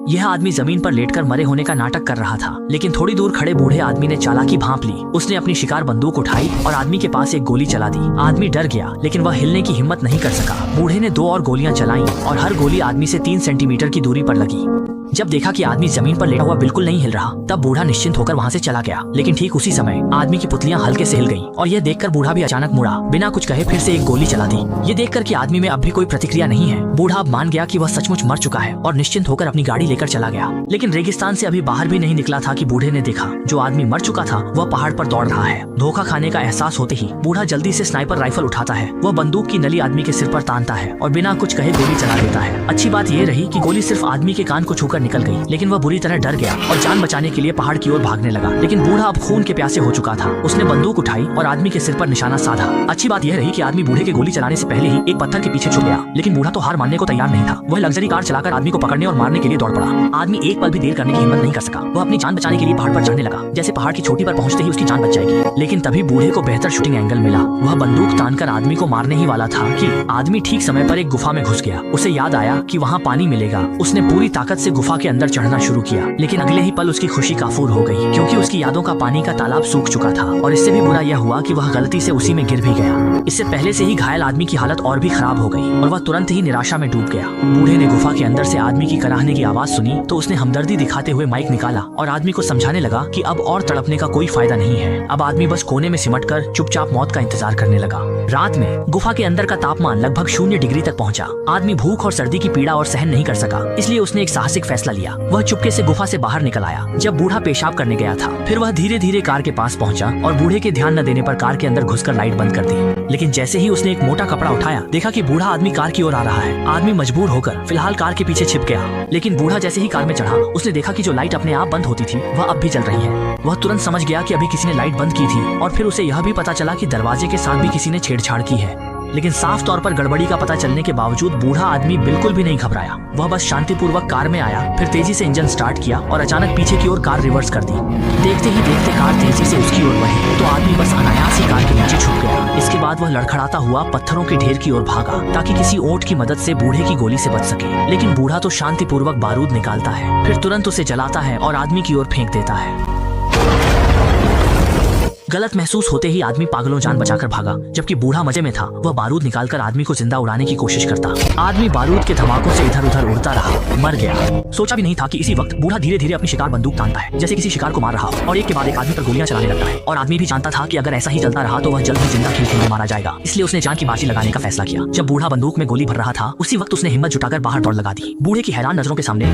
यह आदमी जमीन पर लेटकर मरे होने का नाटक कर रहा था, लेकिन थोड़ी दूर खड़े बूढ़े आदमी ने चालाकी भांप ली। उसने अपनी शिकार बंदूक उठाई और आदमी के पास एक गोली चला दी। आदमी डर गया, लेकिन वह हिलने की हिम्मत नहीं कर सका। बूढ़े ने 2 और गोलियां चलाईं और हर गोली आदमी से 3 सेंटीमीटर की दूरी पर लगी। जब देखा कि आदमी जमीन पर लेटा हुआ बिल्कुल नहीं हिल रहा, तब बूढ़ा निश्चिंत होकर वहाँ से चला गया। लेकिन ठीक उसी समय आदमी की पुतलियां हल्के से हिल गईं और यह देखकर बूढ़ा भी अचानक मुड़ा। बिना कुछ कहे फिर से एक गोली चला दी। ये देखकर कि आदमी में अब भी कोई प्रतिक्रिया नहीं है, बूढ़ा अब मान गया कि वह सचमुच मर चुका है और निश्चिंत होकर अपनी गाड़ी लेकर चला गया। लेकिन रेगिस्तान से अभी बाहर भी नहीं निकला था कि बूढ़े ने देखा जो आदमी मर चुका था वह पहाड़ पर दौड़ रहा है। धोखा खाने का एहसास होते ही बूढ़ा जल्दी से स्नाइपर राइफल उठाता है। वह बंदूक की नली आदमी के सिर पर तानता है और बिना कुछ कहे गोली चला देता है। अच्छी बात यह रही कि गोली सिर्फ आदमी के कान को छूकर निकल गई, लेकिन वह बुरी तरह डर गया और जान बचाने के लिए पहाड़ की ओर भागने लगा। लेकिन बूढ़ा अब खून के प्यासे हो चुका था। उसने बंदूक उठाई और आदमी के सिर पर निशाना साधा। अच्छी बात यह रही कि आदमी बूढ़े के गोली चलाने से पहले ही एक पत्थर के पीछे छुप गया, लेकिन बूढ़ा तो हार मानने को तैयार नहीं था। वह लग्जरी कार चलाकर आदमी को पकड़ने और मारने के लिए दौड़ पड़ा। आदमी एक पल भी देर करने की हिम्मत नहीं कर सका। वह अपनी जान बचाने के लिए पहाड़ पर चढ़ने लगा, जैसे पहाड़ की चोटी पर पहुंचते ही उसकी जान बच जाएगी। लेकिन तभी बूढ़े को बेहतर शूटिंग एंगल मिला। वह बंदूक तानकर आदमी को मारने ही वाला था कि आदमी ठीक समय पर एक गुफा में घुस गया। उसे याद आया कि वहाँ पानी मिलेगा। उसने पूरी ताकत से गुफा के अंदर चढ़ना शुरू किया, लेकिन अगले ही पल उसकी खुशी काफूर हो गई, क्योंकि उसकी यादों का पानी का तालाब सूख चुका था। और इससे भी बुरा यह हुआ कि वह गलती से उसी में गिर भी गया। इससे पहले से ही घायल आदमी की हालत और भी खराब हो गई और वह तुरंत ही निराशा में डूब गया। बूढ़े ने गुफा के अंदर से आदमी की कराहने की आवाज सुनी तो उसने हमदर्दी दिखाते हुए माइक निकाला और आदमी को समझाने लगा कि अब और तड़पने का कोई फायदा नहीं है। अब आदमी बस कोने में सिमटकर चुपचाप मौत का इंतजार करने लगा। रात में गुफा के अंदर का तापमान लगभग 0 डिग्री तक पहुंचा। आदमी भूख और सर्दी की पीड़ा और सहन नहीं कर सका, इसलिए उसने एक साहसिक फैसला लिया। वह चुपके से गुफा से बाहर निकल आया जब बूढ़ा पेशाब करने गया था। फिर वह धीरे धीरे कार के पास पहुंचा और बूढ़े के ध्यान न देने पर कार के अंदर घुसकर लाइट बंद कर दी। लेकिन जैसे ही उसने एक मोटा कपड़ा उठाया, देखा कि बूढ़ा आदमी कार की ओर आ रहा है। आदमी मजबूर होकर फिलहाल कार के पीछे छिप गया। लेकिन बूढ़ा जैसे ही कार में चढ़ा, उसने देखा कि जो लाइट अपने आप बंद होती थी वह अब भी जल रही है। वह तुरंत समझ गया कि अभी किसी ने लाइट बंद की थी और फिर उसे यह भी पता चला कि दरवाजे के साथ भी किसी ने छेड़छाड़ की है। लेकिन साफ तौर पर गड़बड़ी का पता चलने के बावजूद बूढ़ा आदमी बिल्कुल भी नहीं घबराया। वह बस शांतिपूर्वक कार में आया, फिर तेजी से इंजन स्टार्ट किया और अचानक पीछे की ओर कार रिवर्स कर दी। देखते ही देखते कार तेजी से उसकी ओर बढ़ी तो आदमी बस अनायास ही कार के नीचे छुप गया। इसके बाद वह लड़खड़ाता हुआ पत्थरों के ढेर की ओर भागा ताकि किसी ओंठ की मदद से बूढ़े की गोली से बच सके। लेकिन बूढ़ा तो शांतिपूर्वक बारूद निकालता है, फिर तुरंत उसे जलाता है और आदमी की ओर फेंक देता है। गलत महसूस होते ही आदमी पागलों जान बचाकर भागा, जबकि बूढ़ा मजे में था। वह बारूद निकालकर आदमी को जिंदा उड़ाने की कोशिश करता। आदमी बारूद के धमाकों से इधर उधर उड़ता रहा, मर गया। सोचा भी नहीं था कि इसी वक्त बूढ़ा धीरे धीरे अपनी शिकार बंदूक तानता है, जैसे किसी शिकार को मार रहा और एक के बाद एक आदमी पर गोलियां चलाने लगता है। और आदमी भी जानता था कि अगर ऐसा ही चलता रहा तो वह जल्द ही जिंदा खींच में मारा जाएगा, इसलिए उसने जान की बाजी लगाने का फैसला किया। जब बूढ़ा बंदूक में गोली भर रहा था, उसी वक्त उसने हिम्मत जुटाकर बाहर दौड़ लगा दी। बूढ़े की हैरान नजरों के सामने